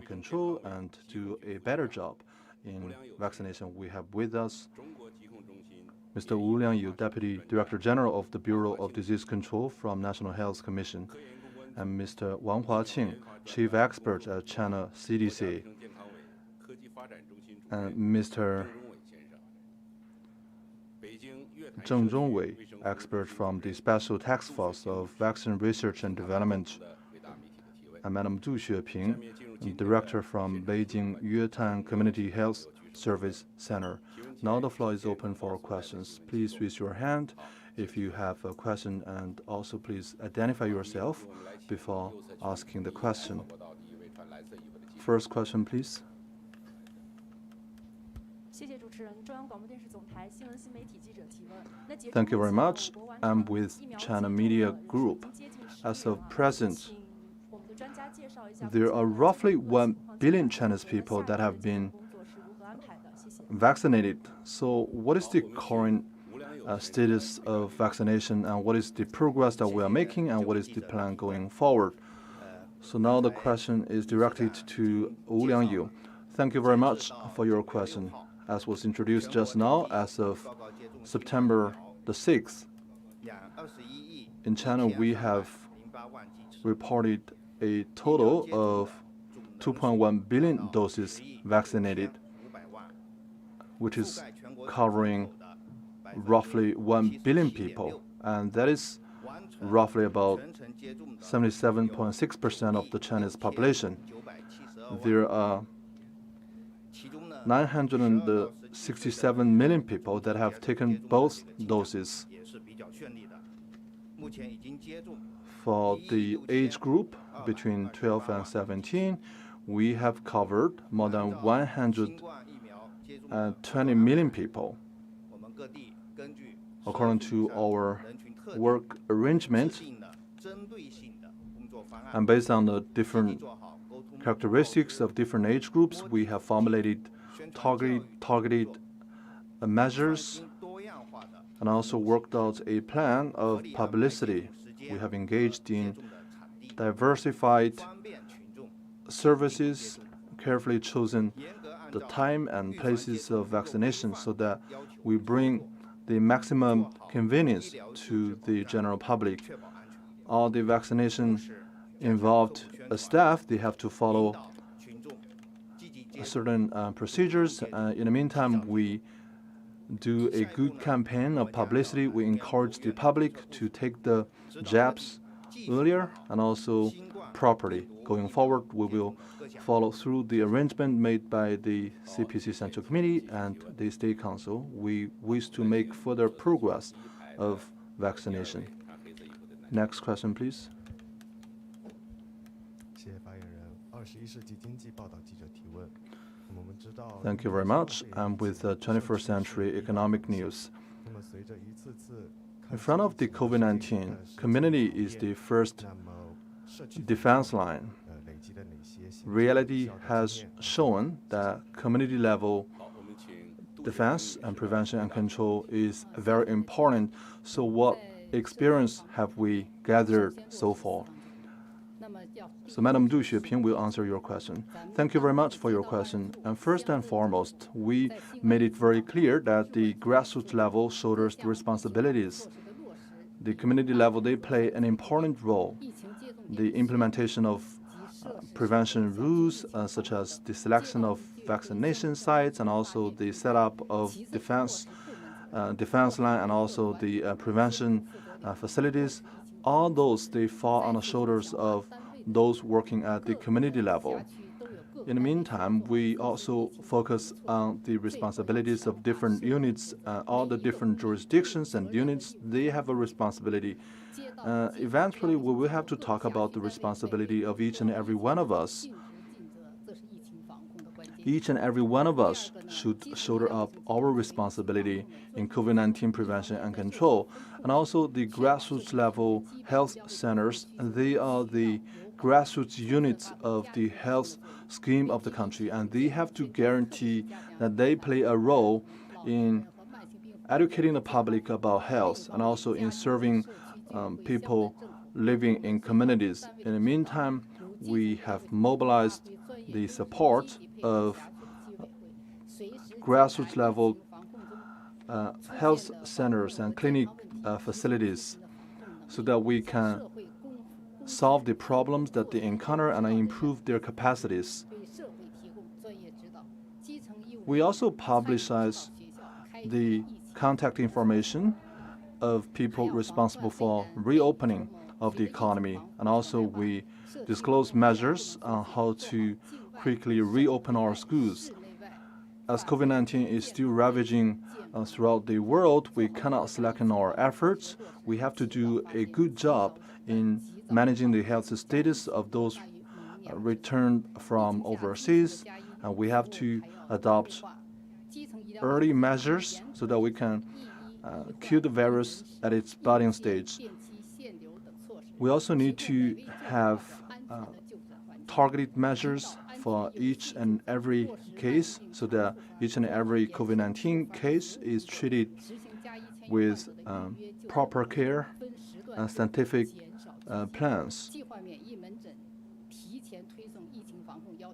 and control and do a better job in vaccination. We have with us Mr. Wu Liangyu, Deputy Director General of the Bureau of Disease Control from National Health Commission, and Mr. Wang Huaqing, Chief Expert at China CDC, and Mr. Zheng Zhongwei, expert from the Special Task Force of Vaccine Research and Development, and Madam Du Xueping, Director from Beijing Yuetan Community Health Service Center. Now the floor is open for questions. Please raise your hand if you have a question, and also please identify yourself before asking the question. First question, please. Thank you very much. I'm with China Media Group. As of present, there are roughly 1 billion Chinese people that have been vaccinated. So what is the current status of vaccination, and what is the progress that we are making, and what is the plan going forward? So now the question is directed to Wu Liangyu. Thank you very much for your question. As was introduced just now, as of September the 6th, in China we have reported a total of 2.1 billion doses vaccinated, which is covering roughly 1 billion people, and that is roughly about 77.6% of the Chinese population. There are 967 million people that have taken both doses. For the age group between 12 and 17, we have covered more than 120 million people. According to our work arrangement, and based on the different characteristics of different age groups, we have formulated targeted measures and also worked out a plan of publicity. We have engaged in diversified services, carefully chosen the time and places of vaccination so that we bring the maximum convenience to the general public. All the vaccination involved staff, they have to follow certain procedures. In the meantime, we do a good campaign of publicity. We encourage the public to take the jabs earlier and also properly. Going forward, we will follow through the arrangement made by the CPC Central Committee and the State Council. We wish to make further progress of vaccination. Next question, please. Thank you very much. I'm with 21st Century Economic News. In front of the COVID-19, community is the first defense line. Reality has shown that community-level defense and prevention and control is very important. So what experience have we gathered so far? So Madam Du Xueping will answer your question. Thank you very much for your question. And first and foremost, we made it very clear that the grassroots level shoulders the responsibilities. The community level, they play an important role. The implementation of prevention rules, such as the selection of vaccination sites and also the setup of defense line and also the prevention facilities, all those, they fall on the shoulders of those working at the community level. In the meantime, we also focus on the responsibilities of different units. All the different jurisdictions and units, they have a responsibility. Eventually, we will have to talk about the responsibility of each and every one of us. Each and every one of us should shoulder up our responsibility in COVID-19 prevention and control. And also the grassroots level health centers, they are the grassroots units of the health scheme of the country, and they have to guarantee that they play a role in educating the public about health and also in serving people living in communities. In the meantime, we have mobilized the support of grassroots level health centers and clinic facilities so that we can solve the problems that they encounter and improve their capacities. We also publicize the contact information of people responsible for reopening of the economy, and also we disclose measures on how to quickly reopen our schools. As COVID-19 is still ravaging throughout the world, we cannot slacken our efforts. We have to do a good job in managing the health status of those returned from overseas, and we have to adopt early measures so that we can kill the virus at its budding stage. We also need to have targeted measures for each and every case so that each and every COVID-19 case is treated with proper care and scientific plans.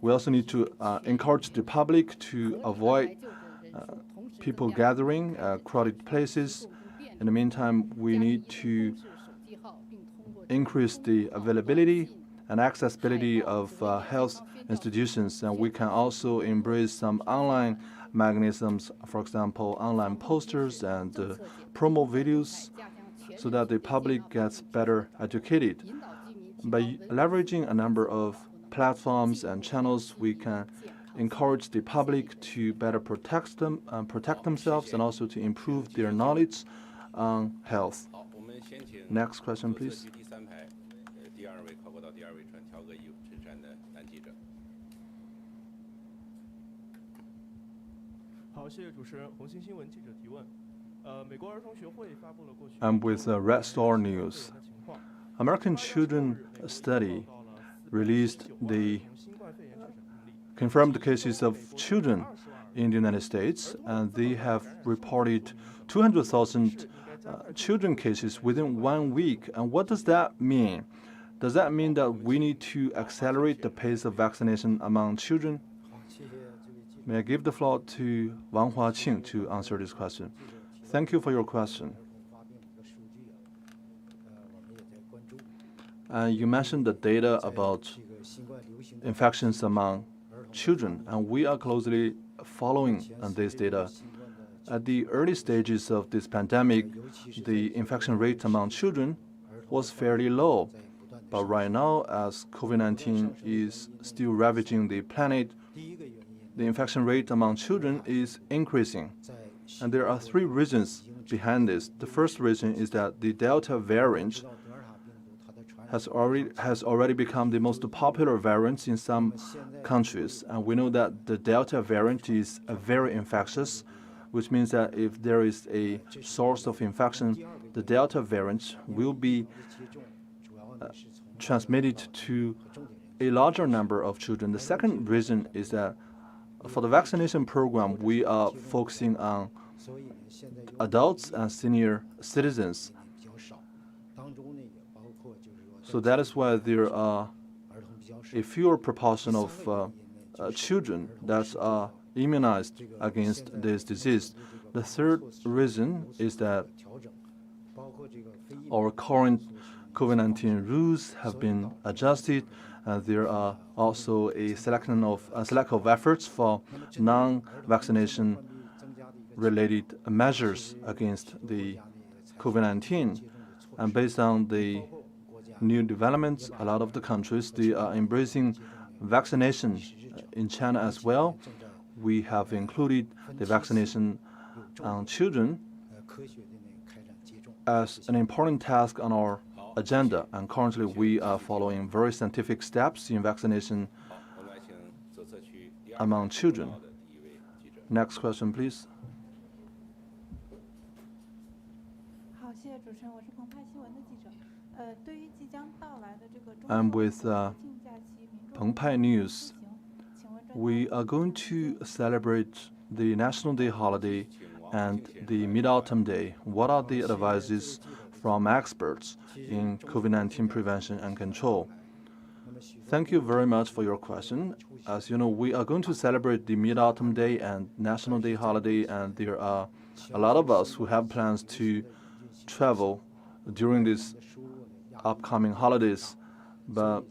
We also need to encourage the public to avoid people gathering, crowded places. In the meantime, we need to increase the availability and accessibility of health institutions, and we can also embrace some online mechanisms, for example, online posters and promo videos, so that the public gets better educated. By leveraging a number of platforms and channels, we can encourage the public to better protect themselves and also to improve their knowledge on health. Next question, please. I'm with Red Star News. American Children Study released the confirmed cases of children in the United States, and they have reported 200,000 children cases within 1 week. And what does that mean? Does that mean that we need to accelerate the pace of vaccination among children? May I give the floor to Wang Huaqing to answer this question? Thank you for your question. You mentioned the data about infections among children, and we are closely following this data. At the early stages of this pandemic, the infection rate among children was fairly low. But right now, as COVID-19 is still ravaging the planet, the infection rate among children is increasing. And there are 3 reasons behind this. The first reason is that the Delta variant has already become the most popular variant in some countries. And we know that the Delta variant is very infectious, which means that if there is a source of infection, the Delta variant will be transmitted to a larger number of children. The second reason is that for the vaccination program, we are focusing on adults and senior citizens. So that is why there are a fewer proportion of children that are immunized against this disease. The third reason is that our current COVID-19 rules have been adjusted, and there are also a selection of efforts for non-vaccination related measures against the COVID-19. And based on the new developments, a lot of the countries, they are embracing vaccination. In China as well, we have included the vaccination on children as an important task on our agenda, and currently we are following very scientific steps in vaccination among children. Next question, please. I'm with Pengpai News. We are going to celebrate the National Day holiday and the Mid-Autumn Day. What are the advices from experts in COVID-19 prevention and control? Thank you very much for your question. As you know, we are going to celebrate the Mid-Autumn Day and National Day holiday, and there are a lot of us who have plans to travel during these upcoming holidays. But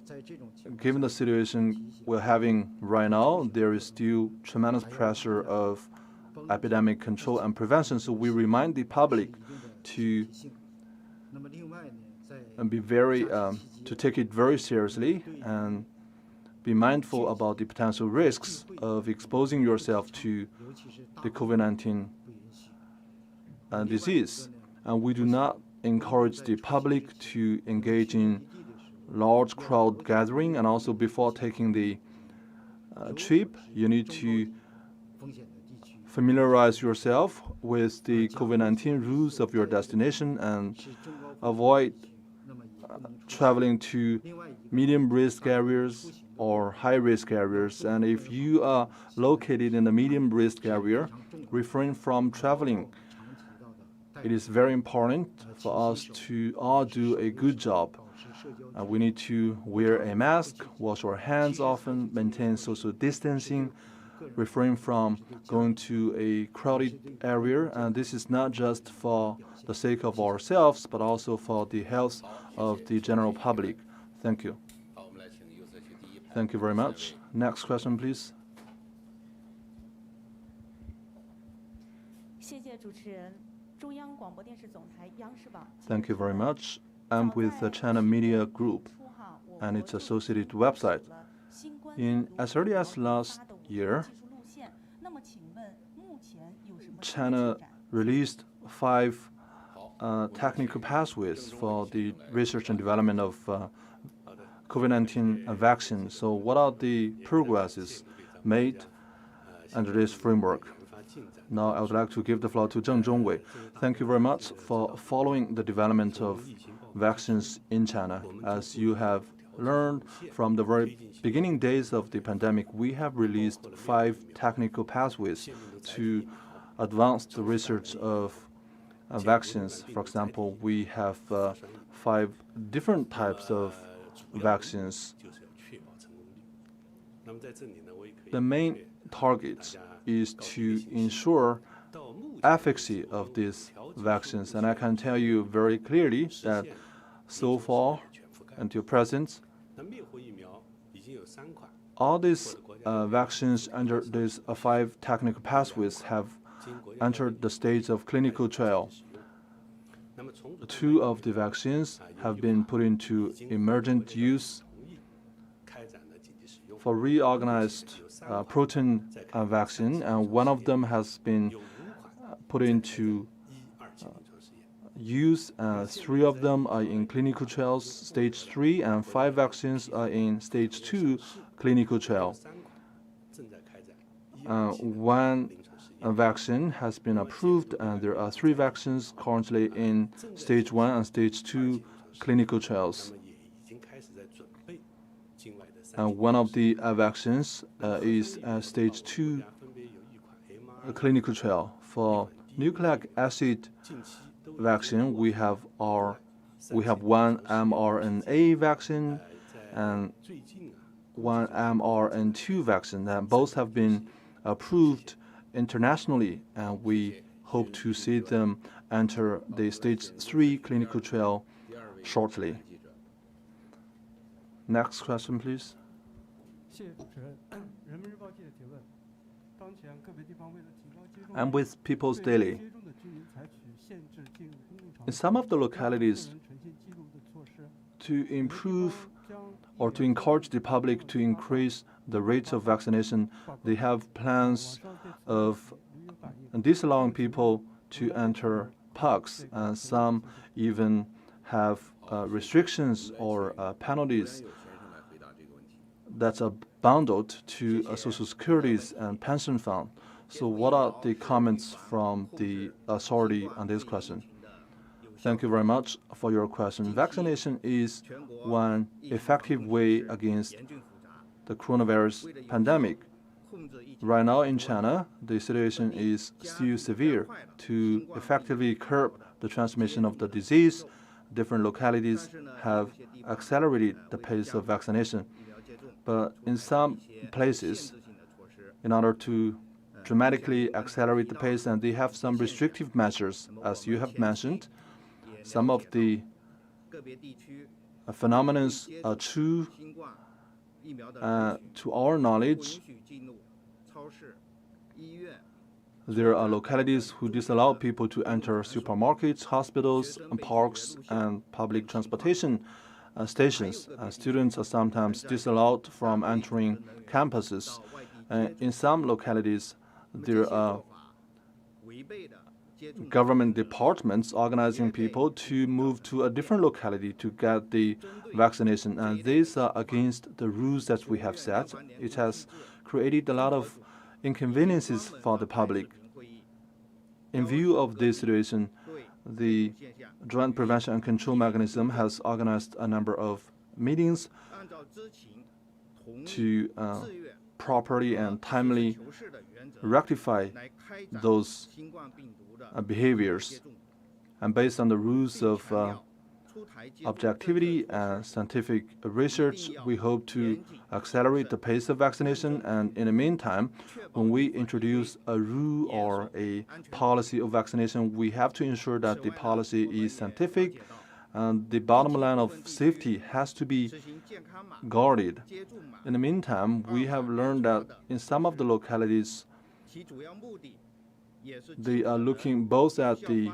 given the situation we're having right now, there is still tremendous pressure of epidemic control and prevention, so we remind the public to to take it very seriously and be mindful about the potential risks of exposing yourself to the COVID-19 disease. And we do not encourage the public to engage in large crowd gathering, and also before taking the trip, you need to familiarize yourself with the COVID-19 rules of your destination and avoid traveling to medium risk areas or high risk areas. And if you are located in the medium risk area, refrain from traveling. It is very important for us to all do a good job. We need to wear a mask, wash our hands often, maintain social distancing, refrain from going to a crowded area. And this is not just for the sake of ourselves, but also for the health of the general public. Thank you. Thank you very much. Next question, please. Thank you very much. I'm with the China Media Group and its associated website. As early as last year, China released 5 technical pathways for the research and development of COVID-19 vaccine. So what are the progresses made under this framework? Now I would like to give the floor to Zheng Zhongwei. Thank you very much for following the development of vaccines in China. As you have learned from the very beginning days of the pandemic, we have released 5 technical pathways to advance the research of vaccines. For example, we have 5 different types of vaccines. The main target is to ensure efficacy of these vaccines, and I can tell you very clearly that so far until present, all these vaccines under these 5 technical pathways have entered the stage of clinical trial. 2 of the vaccines have been put into emergent use. For reorganized protein vaccine, and 1 of them has been put into use. 3 of them are in clinical trials, stage 3, and 5 vaccines are in stage 2 clinical trial. 1 vaccine has been approved, and there are 3 vaccines currently in stage 1 and stage 2 clinical trials. And 1 of the vaccines is stage 2 clinical trial. For nucleic acid vaccine, we have 1 mRNA vaccine and 1 mRNA2 vaccine, and both have been approved internationally, and we hope to see them enter the stage 3 clinical trial shortly. Next question, please. I'm with People's Daily. In some of the localities, to improve or to encourage the public to increase the rates of vaccination, they have plans of disallowing people to enter parks, and some even have restrictions or penalties that are bundled to Social Securities and pension fund. So what are the comments from the authority on this question? Thank you very much for your question. Vaccination is one effective way against the coronavirus pandemic. Right now in China, the situation is still severe. To effectively curb the transmission of the disease, different localities have accelerated the pace of vaccination. But in some places, in order to dramatically accelerate the pace, and they have some restrictive measures, as you have mentioned. Some of the phenomena are true. To our knowledge, there are localities who disallow people to enter supermarkets, hospitals, parks, and public transportation stations. Students are sometimes disallowed from entering campuses. In some localities, there are government departments organizing people to move to a different locality to get the vaccination. And these are against the rules that we have set. It has created a lot of inconveniences for the public. In view of this situation, the Joint Prevention and Control Mechanism has organized a number of meetings to properly and timely rectify those behaviors. And based on the rules of objectivity and scientific research, we hope to accelerate the pace of vaccination. And in the meantime, when we introduce a rule or a policy of vaccination, we have to ensure that the policy is scientific and the bottom line of safety has to be guarded. In the meantime, we have learned that in some of the localities, they are looking both at the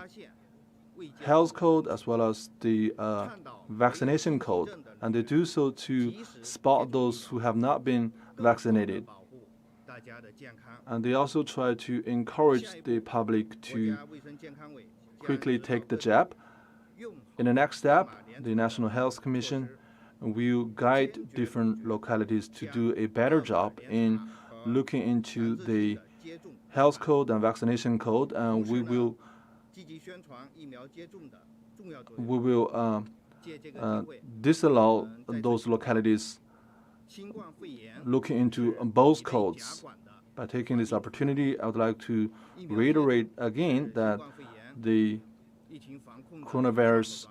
health code as well as the vaccination code, and they do so to spot those who have not been vaccinated. And they also try to encourage the public to quickly take the jab. In the next step, the National Health Commission will guide different localities to do a better job in looking into the health code and vaccination code, and we will disallow those localities looking into both codes. By taking this opportunity, I would like to reiterate again that the coronavirus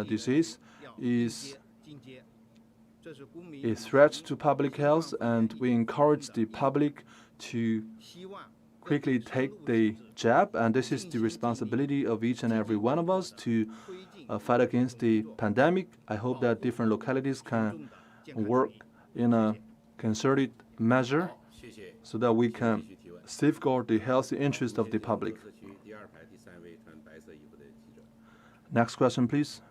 disease is a threat to public health, and we encourage the public to quickly take the jab, and this is the responsibility of each and every one of us to fight against the pandemic. I hope that different localities can work in a concerted measure so that we can safeguard the healthy interest of the public. Next question, please.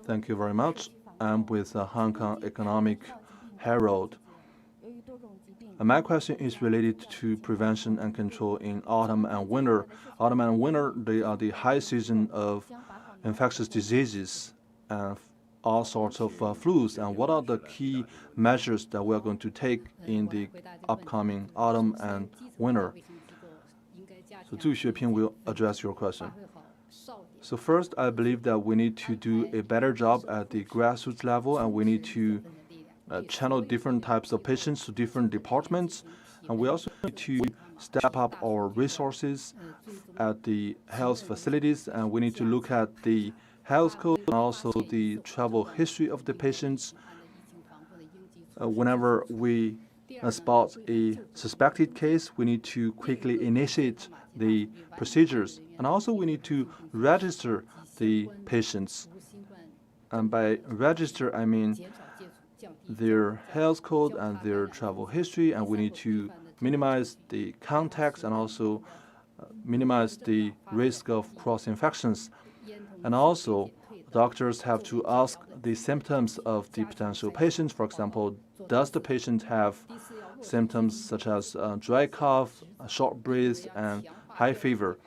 Thank you very much. I'm with the Hong Kong Economic Herald. My question is related to prevention and control in autumn and winter. Autumn and winter, they are the high season of infectious diseases and all sorts of flus. And what are the key measures that we are going to take in the upcoming autumn and winter? So Zhu Xueping will address your question. So first, I believe that we need to do a better job at the grassroots level, and we need to channel different types of patients to different departments. And we also need to step up our resources at the health facilities, and we need to look at the health code and also the travel history of the patients. Whenever we spot a suspected case, we need to quickly initiate the procedures. And also we need to register the patients. And by register, I mean their health code and their travel history, and we need to minimize the contacts and also minimize the risk of cross-infections. And also, doctors have to ask the symptoms of the potential patients. For example, does the patient have symptoms such as dry cough, short breath, and high fever?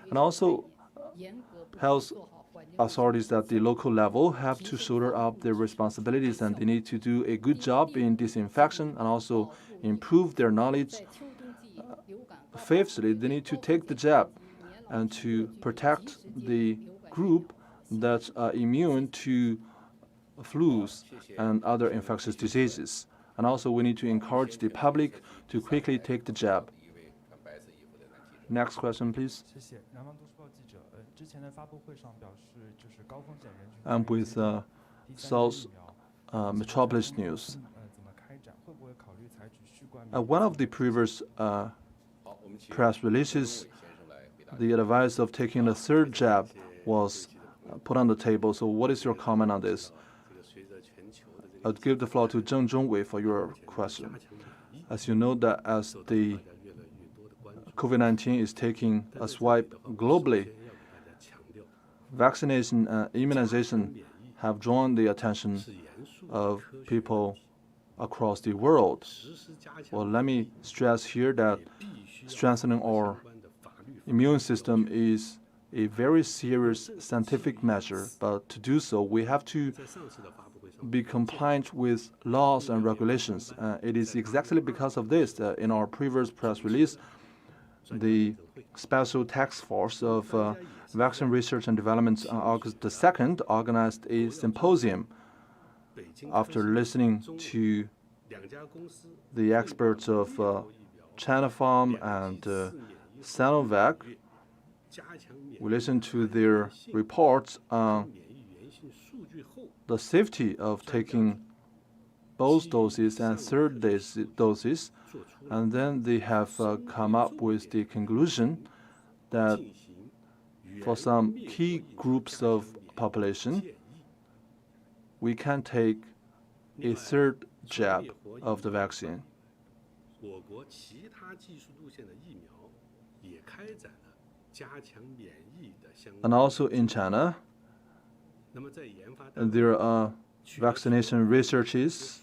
And also, health authorities at the local level have to shoulder up their responsibilities, and they need to do a good job in disinfection and also improve their knowledge. Fifthly, they need to take the jab and to protect the group that are immune to flus and other infectious diseases. And also, we need to encourage the public to quickly take the jab. Next question, please. And with South Metropolis News. One of the previous press releases, the advice of taking a third jab was put on the table. So what is your comment on this? I'll give the floor to Zheng Zhongwei for your question. As you know that as the COVID-19 is taking a swipe globally, vaccination and immunization have drawn the attention of people across the world. Well, let me stress here that strengthening our immune system is a very serious scientific measure, but to do so, we have to be compliant with laws and regulations. It is exactly because of this that in our previous press release, the Special Task Force of Vaccine Research and Development on August the 2nd organized a symposium after listening to the experts of China Farm and Sinovac. We listened to their reports on the safety of taking both doses and third doses, and then they have come up with the conclusion that for some key groups of population, we can take a third jab of the vaccine. And also in China, there are vaccination researches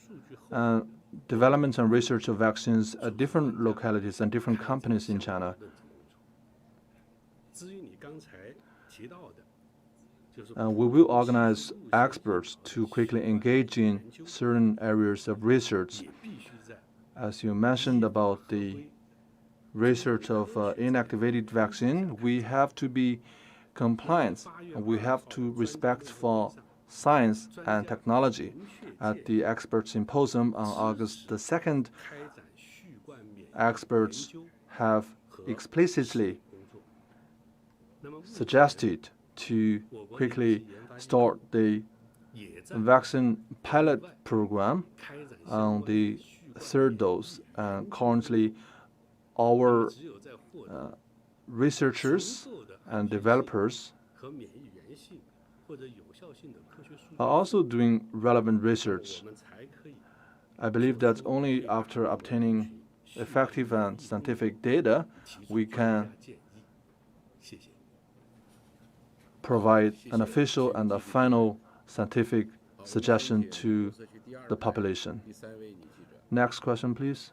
and development and research of vaccines at different localities and different companies in China. And we will organize experts to quickly engage in certain areas of research. As you mentioned about the research of inactivated vaccine, we have to be compliant. We have to respect for science and technology. At the expert symposium on August the 2nd, experts have explicitly suggested to quickly start the vaccine pilot program on the third dose. Currently, our researchers and developers are also doing relevant research. I believe that only after obtaining effective and scientific data, we can provide an official and a final scientific suggestion to the population. Next question, please.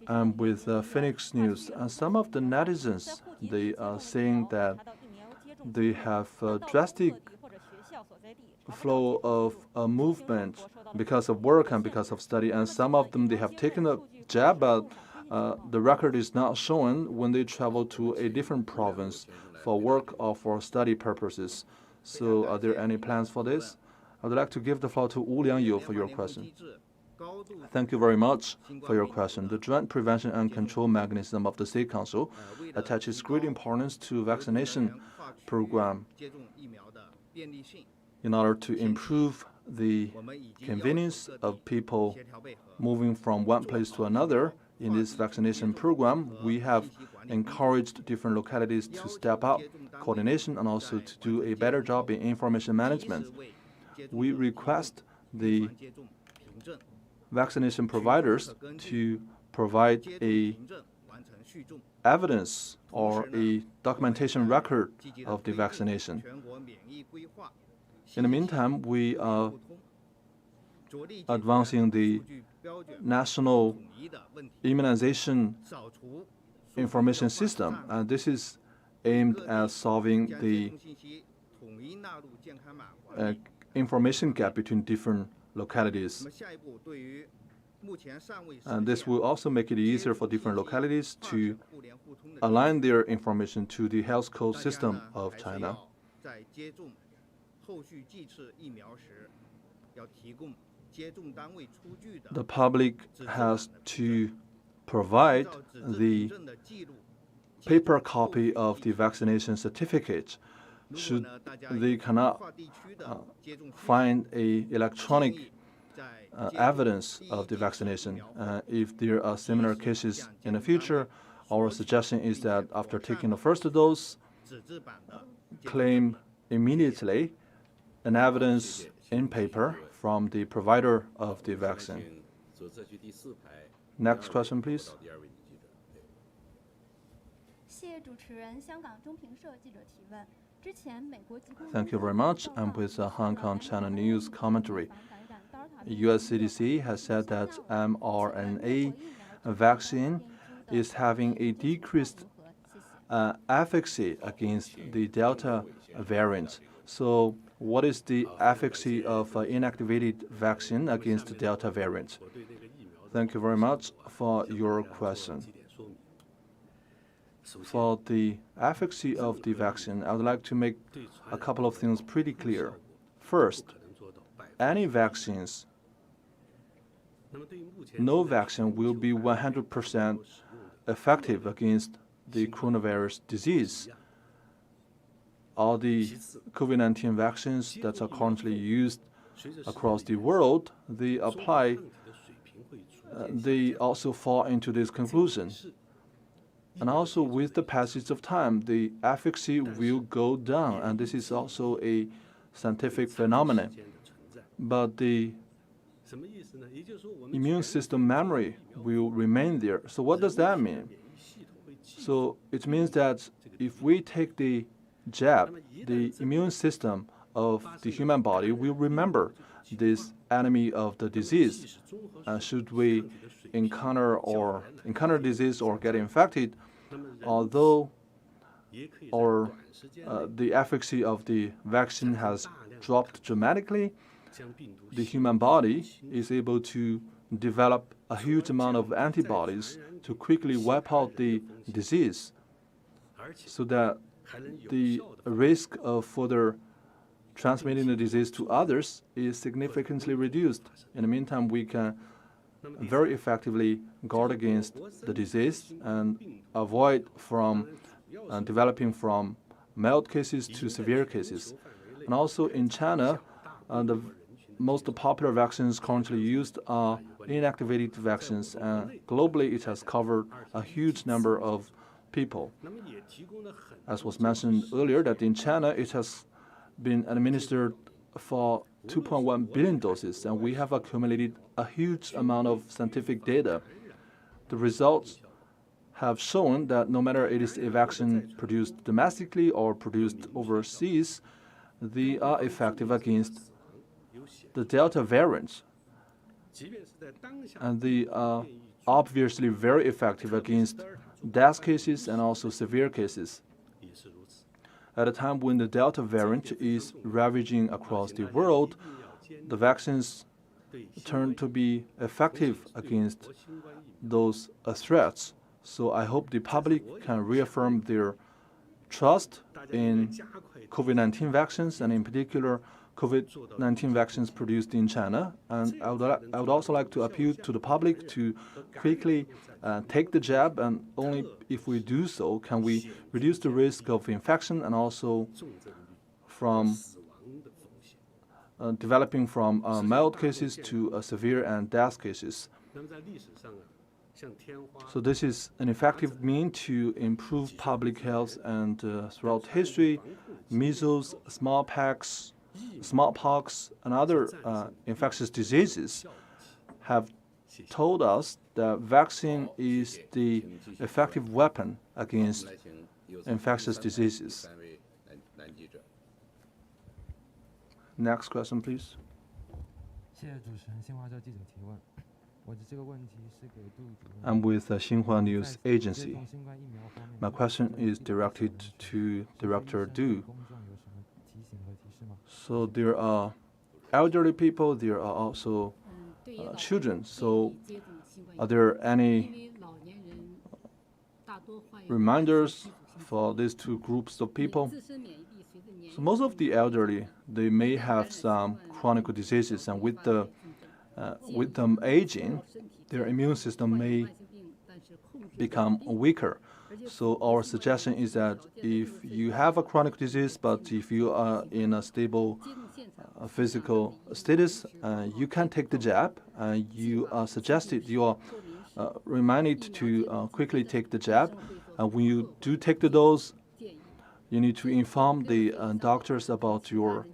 And with Phoenix News, some of the netizens, they are saying that they have a drastic flow of movement because of work and because of study, and some of them, they have taken a jab, but the record is not shown when they travel to a different province for work or for study purposes. So are there any plans for this? I would like to give the floor to Wu Liangyu for your question. Thank you very much for your question. The Joint Prevention and Control Mechanism of the State Council attaches great importance to vaccination program in order to improve the convenience of people moving from one place to another. In this vaccination program, we have encouraged different localities to step up coordination and also to do a better job in information management. We request the vaccination providers to provide a evidence or a documentation record of the vaccination. In the meantime, we are advancing the national immunization information system, and this is aimed at solving the information gap between different localities. And this will also make it easier for different localities to align their information to the health code system of China. The public has to provide the paper copy of the vaccination certificate should they cannot find a electronic evidence of the vaccination. If there are similar cases in the future, our suggestion is that after taking the first dose, claim immediately an evidence in paper from the provider of the vaccine. Next question, please. Thank you very much. I'm with Hong Kong China News Commentary. U.S. CDC has said that mRNA vaccine is having a decreased efficacy against the Delta variant. So what is the efficacy of inactivated vaccine against the Delta variant? Thank you very much for your question. For the efficacy of the vaccine, I would like to make a couple of things pretty clear. First, any vaccines, no vaccine will be 100% effective against the coronavirus disease. All the COVID-19 vaccines that are currently used across the world, they also fall into this conclusion. And also with the passage of time, the efficacy will go down, and this is also a scientific phenomenon. But the immune system memory will remain there. So what does that mean? So it means that if we take the jab, the immune system of the human body will remember this enemy of the disease. Should we encounter disease or get infected, although the efficacy of the vaccine has dropped dramatically, the human body is able to develop a huge amount of antibodies to quickly wipe out the disease, so that the risk of further transmitting the disease to others is significantly reduced. In the meantime, we can very effectively guard against the disease and avoid from developing from mild cases to severe cases. And also in China, the most popular vaccines currently used are inactivated vaccines, and globally it has covered a huge number of people. As was mentioned earlier, that in China it has been administered for 2.1 billion doses, and we have accumulated a huge amount of scientific data. The results have shown that no matter it is a vaccine produced domestically or produced overseas, they are effective against the Delta variant. And they are obviously very effective against death cases and also severe cases. At a time when the Delta variant is ravaging across the world, the vaccines turn to be effective against those threats. So I hope the public can reaffirm their trust in COVID-19 vaccines, and in particular COVID-19 vaccines produced in China. And I would also like to appeal to the public to quickly take the jab, and only if we do so can we reduce the risk of infection and also from developing from mild cases to severe and death cases. So this is an effective means to improve public health, and throughout history, measles, smallpox, and other infectious diseases have told us that vaccine is the effective weapon against infectious diseases. Next question, please. I'm with the Xinhua News Agency. My question is directed to Director Du. So there are elderly people, there are also children. So are there any reminders for these two groups of people? So most of the elderly, they may have some chronic diseases, and with them aging, their immune system may become weaker. So our suggestion is that if you have a chronic disease, but if you are in a stable physical status, you can take the jab. You are suggested, you are reminded to quickly take the jab. When you do take the dose, you need to inform the doctors about your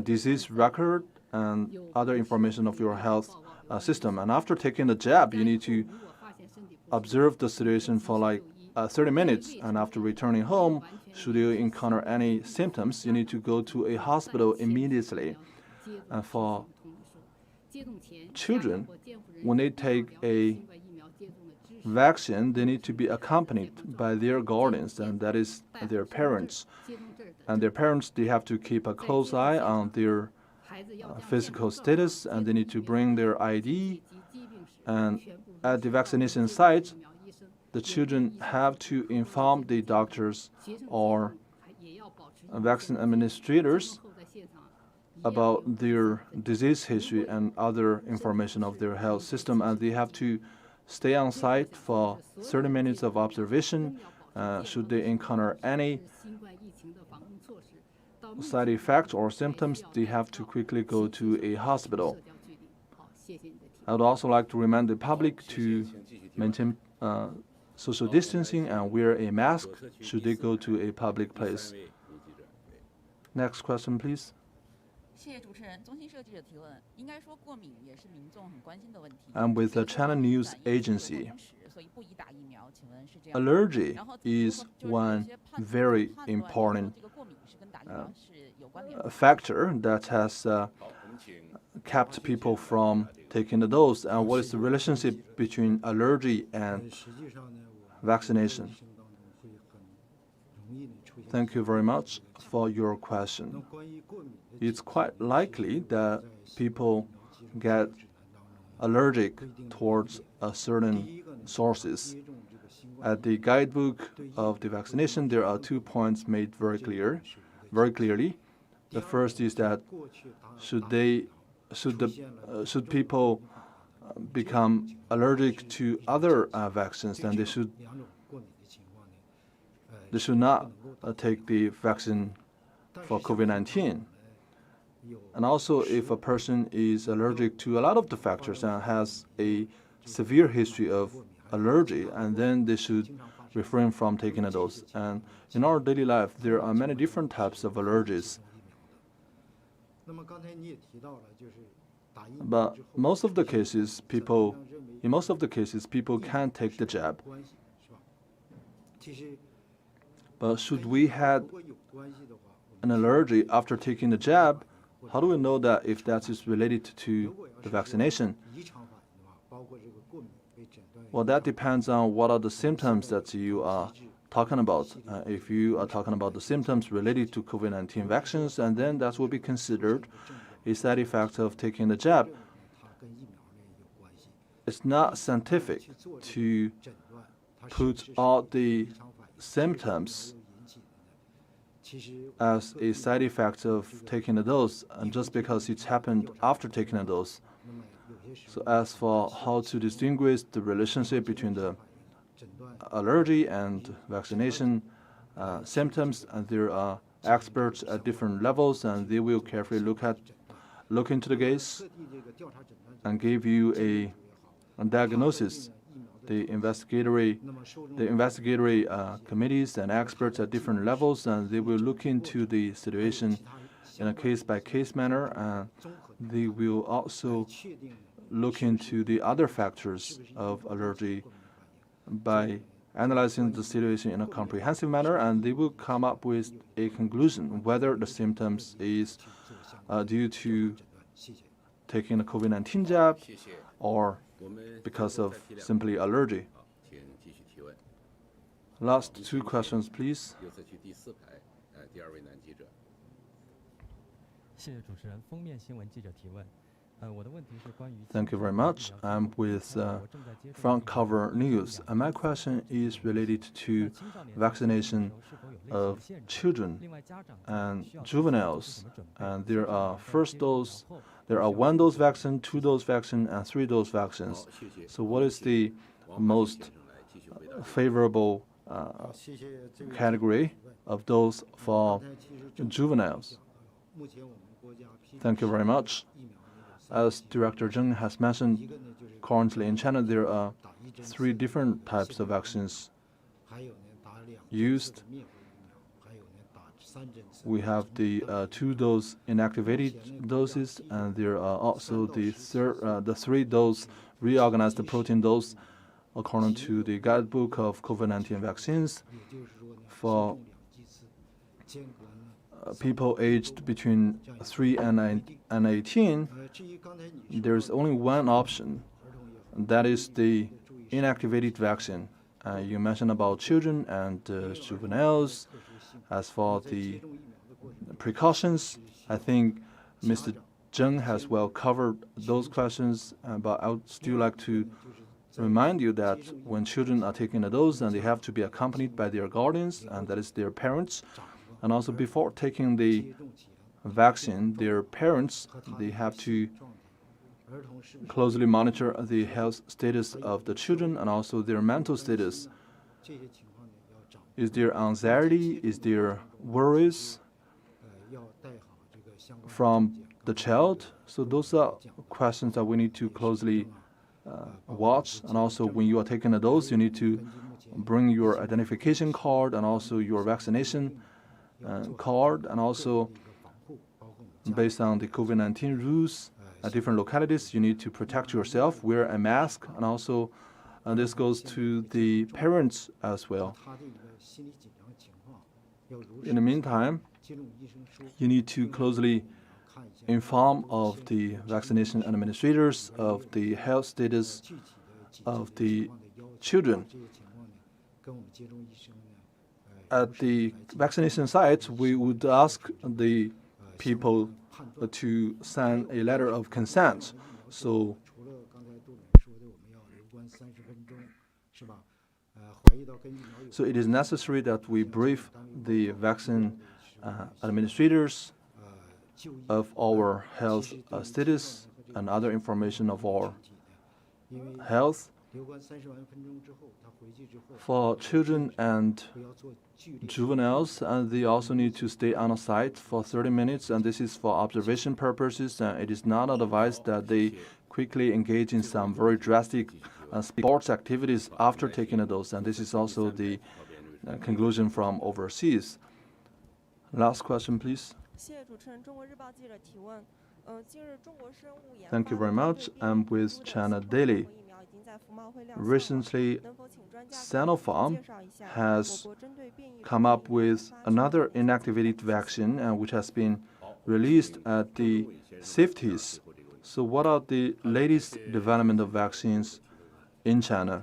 disease record and other information of your health system. And after taking the jab, you need to observe the situation for like 30 minutes. And after returning home, should you encounter any symptoms, you need to go to a hospital immediately. And for children, when they take a vaccine, they need to be accompanied by their guardians, and that is their parents. And their parents, they have to keep a close eye on their physical status, and they need to bring their ID. And at the vaccination site, the children have to inform the doctors or vaccine administrators about their disease history and other information of their health system, and they have to stay on site for 30 minutes of observation. Should they encounter any side effects or symptoms, they have to quickly go to a hospital. I would also like to remind the public to maintain social distancing and wear a mask should they go to a public place. Next question, please. I'm with the China News Agency. Allergy is one very important factor that has kept people from taking the dose. And what is the relationship between allergy and vaccination? Thank you very much for your question. It's quite likely that people get allergic towards certain sources. At the guidebook of the vaccination, there are 2 points made very clearly. The first is that should people become allergic to other vaccines, then they should not take the vaccine for COVID-19. And also, if a person is allergic to a lot of the factors and has a severe history of allergy, and then they should refrain from taking a dose. And in our daily life, there are many different types of allergies. But in most of the cases, people can take the jab. But should we have an allergy after taking the jab, how do we know that if that is related to the vaccination? Well, that depends on what are the symptoms that you are talking about. If you are talking about the symptoms related to COVID-19 vaccines, and then that will be considered a side effect of taking the jab. It's not scientific to put all the symptoms as a side effect of taking the dose, and just because it's happened after taking a dose. So as for how to distinguish the relationship between the allergy and vaccination symptoms, and there are experts at different levels, and they will carefully look into the case and give you a diagnosis. The investigatory committees and experts at different levels, and they will look into the situation in a case-by-case manner, and they will also look into the other factors of allergy by analyzing the situation in a comprehensive manner, and they will come up with a conclusion whether the symptoms is due to taking the COVID-19 jab or because of simply allergy. Last 2 questions, please. Thank you very much. I'm with Front Cover News, and my question is related to vaccination of children and juveniles. And there are first dose, there are 1-dose vaccine, 2-dose vaccine, and 3-dose vaccines. So what is the most favorable category of those for juveniles. Thank you very much. As Director Zheng has mentioned, currently in China there are 3 different types of vaccines used. We have the 2-dose inactivated doses, and there are also the 3-dose reorganized protein dose according to the guidebook of COVID-19 vaccines. For people aged between 3 and 18, there's only one option, and that is the inactivated vaccine. You mentioned about children and juveniles. As for the precautions, I think Mr. Zheng has well covered those questions, but I would still like to remind you that when children are taking a dose, and they have to be accompanied by their guardians, and that is their parents. And also before taking the vaccine, their parents, they have to closely monitor the health status of the children and also their mental status. Is there anxiety? Is there worries from the child? So those are questions that we need to closely watch. And also when you are taking a dose, you need to bring your identification card and also your vaccination card. And also based on the COVID-19 rules at different localities, you need to protect yourself, wear a mask, and also this goes to the parents as well. In the meantime, you need to closely inform of the vaccination administrators of the health status of the children. At the vaccination sites, we would ask the people to sign a letter of consent. So it is necessary that we brief the vaccine administrators of our health status and other information of our health. For children and juveniles, they also need to stay on site for 30 minutes, and this is for observation purposes, and it is not advised that they quickly engage in some very drastic sports activities after taking a dose, and this is also the conclusion from overseas. Last question, please. Thank you very much. I'm with China Daily. Recently, Sinopharm has come up with another inactivated vaccine which has been released at the CIFTIS. So what are the latest development of vaccines in China?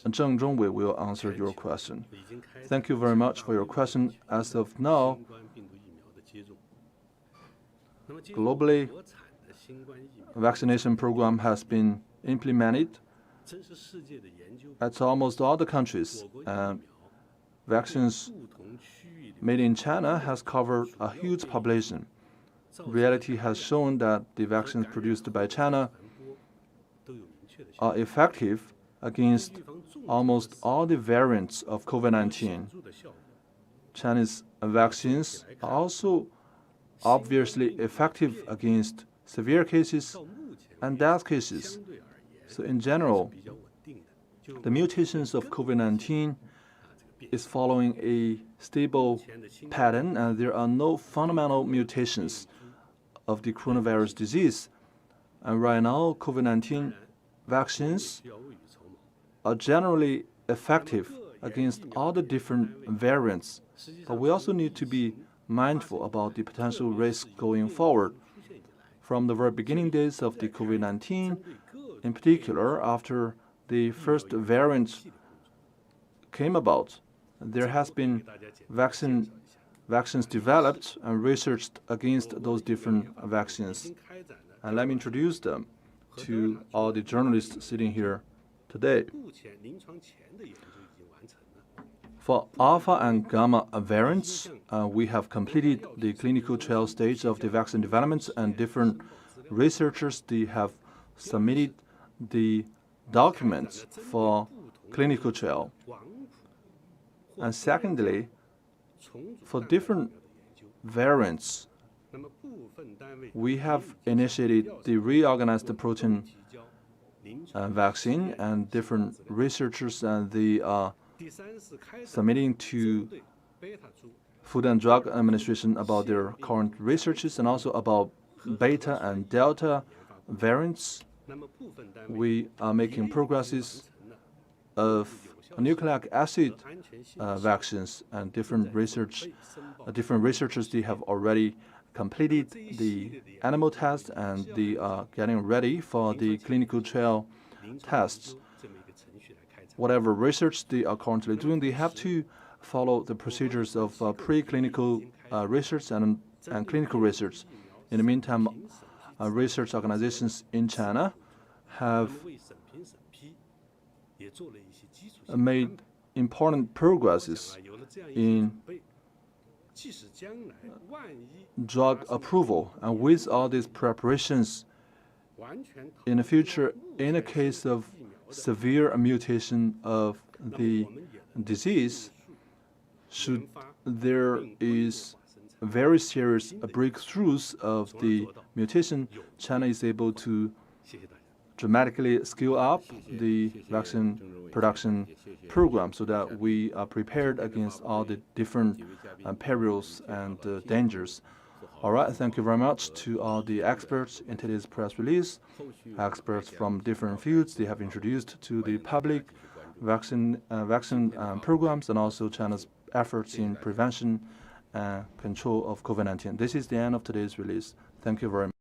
Zheng Zhongwei will answer your question. Thank you very much for your question. As of now, globally, vaccination program has been implemented at almost all the countries. Vaccines made in China has covered a huge population. Reality has shown that the vaccines produced by China are effective against almost all the variants of COVID-19. Chinese vaccines are also obviously effective against severe cases and death cases. So in general, the mutations of COVID-19 is following a stable pattern, and there are no fundamental mutations of the coronavirus disease. And right now, COVID-19 vaccines are generally effective against all the different variants. But we also need to be mindful about the potential risk going forward. From the very beginning days of the COVID-19, in particular, after the first variant came about, there has been vaccines developed and researched against those different vaccines. And let me introduce them to all the journalists sitting here today. For alpha and gamma variants, we have completed the clinical trial stage of the vaccine development, and different researchers, they have submitted the documents for clinical trial. And secondly, for different variants, we have initiated the reorganized protein vaccine, and different researchers and the submitting to Food and Drug Administration about their current researches and also about beta and delta variants. We are making progresses of nucleic acid vaccines, and different researchers, they have already completed the animal test, and they are getting ready for the clinical trial tests. Whatever research they are currently doing, they have to follow the procedures of preclinical research and clinical research. In the meantime, research organizations in China have made important progresses in drug approval. And with all these preparations, in the future, in a case of severe mutation of the disease, should there is very serious breakthroughs of the mutation, China is able to dramatically scale up the vaccine production program so that we are prepared against all the different perils and dangers. All right, thank you very much to all the experts in today's press release. Experts from different fields, they have introduced to the public vaccine programs and also China's efforts in prevention and control of COVID-19. This is the end of today's release. Thank you very much.